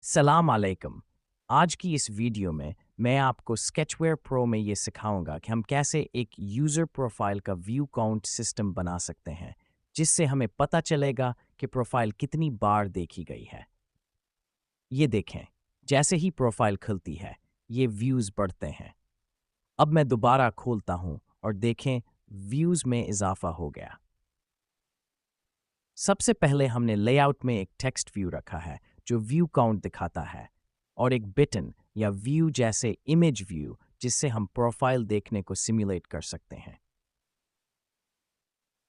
सलाम अलैकुम। आज की इस वीडियो में मैं आपको स्केचवेयर प्रो में ये सिखाऊंगा कि हम कैसे एक यूज़र प्रोफाइल का व्यू काउंट सिस्टम बना सकते हैं, जिससे हमें पता चलेगा कि प्रोफाइल कितनी बार देखी गई है। ये देखें, जैसे ही प्रोफाइल खुलती है, ये व्यूज़ बढ़ते हैं। अब मैं दोबारा खोलता हूँ और देखें, व्यूज़ में इजाफा हो गया। सबसे पहले हमने लेआउट में एक टेक्स्ट व्यू रखा है जो व्यू काउंट दिखाता है, और एक बटन या व्यू जैसे इमेज व्यू जिससे हम प्रोफाइल देखने को सिमुलेट कर सकते हैं।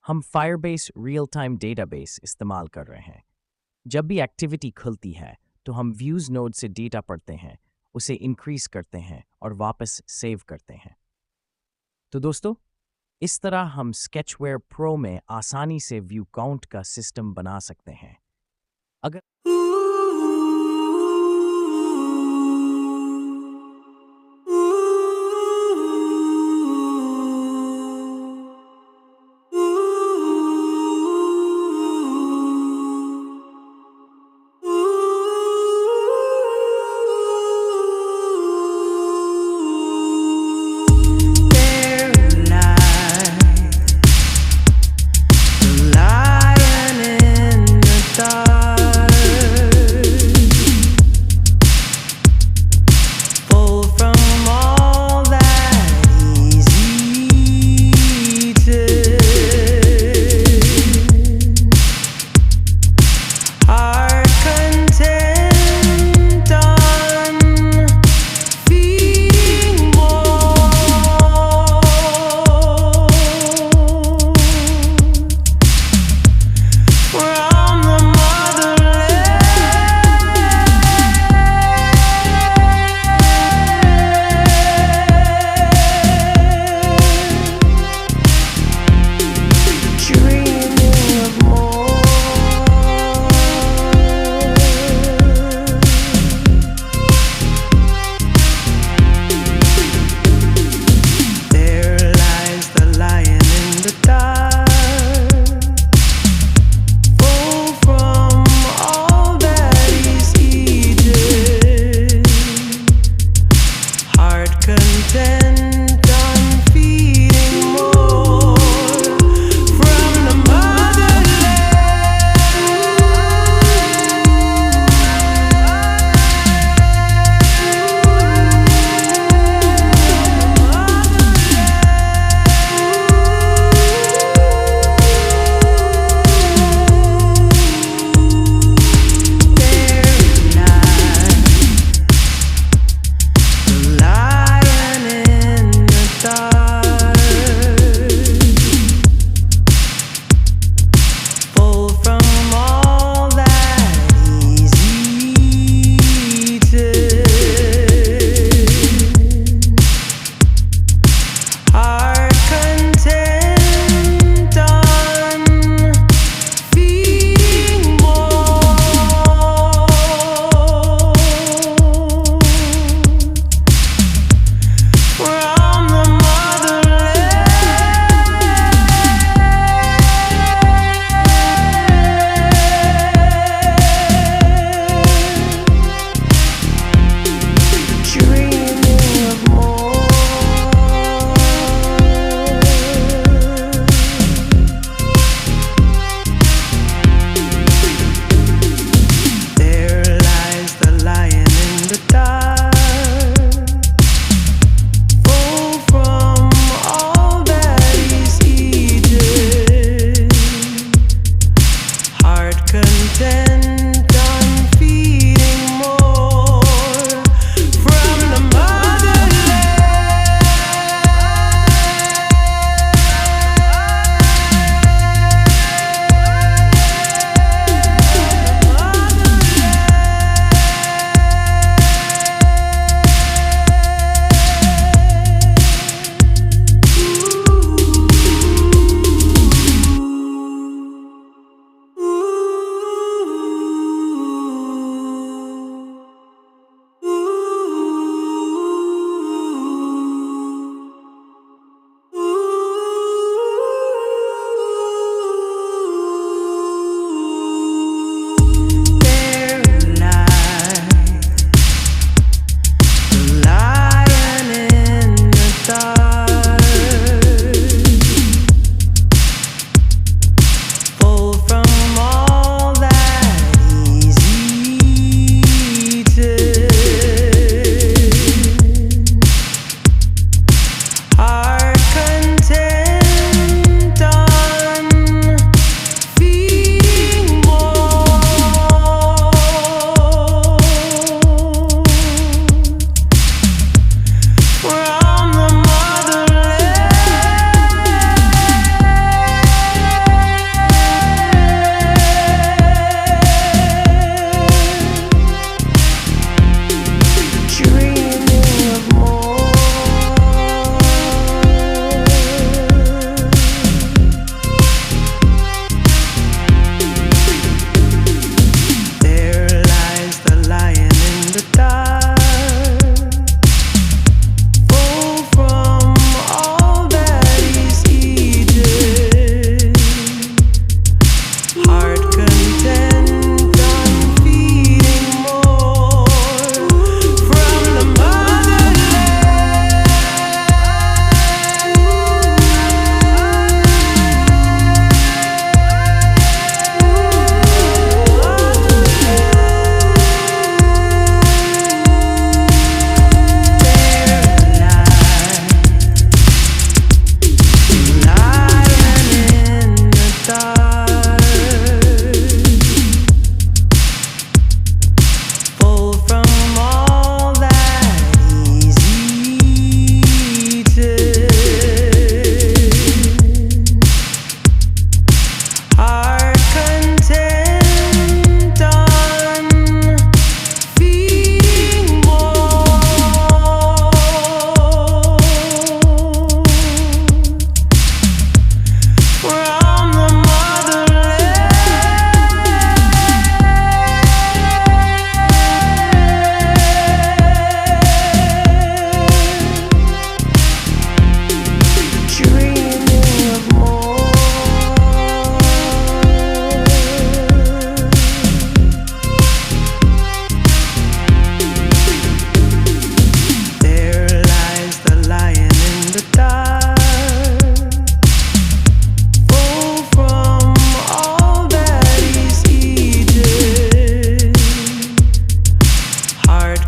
हम Firebase Realtime Database इस्तेमाल कर रहे हैं। जब भी एक्टिविटी खुलती है तो हम व्यूज़ नोड से डेटा पढ़ते हैं, उसे इंक्रीज करते हैं और वापस सेव करते हैं। तो दोस्तों, इस तरह हम स्केचवेयर प्रो में आसानी से व्यू काउंट का सिस्टम बना सकते हैं। अगर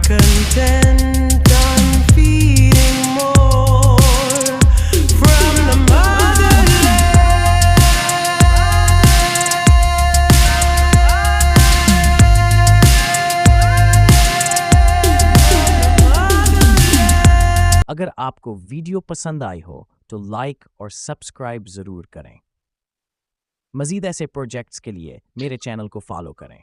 content, I'm feeling more from the motherland. अगर आपको वीडियो पसंद आई हो तो लाइक और सब्सक्राइब ज़रूर करें। मज़ीद ऐसे प्रोजेक्ट्स के लिए मेरे चैनल को फॉलो करें।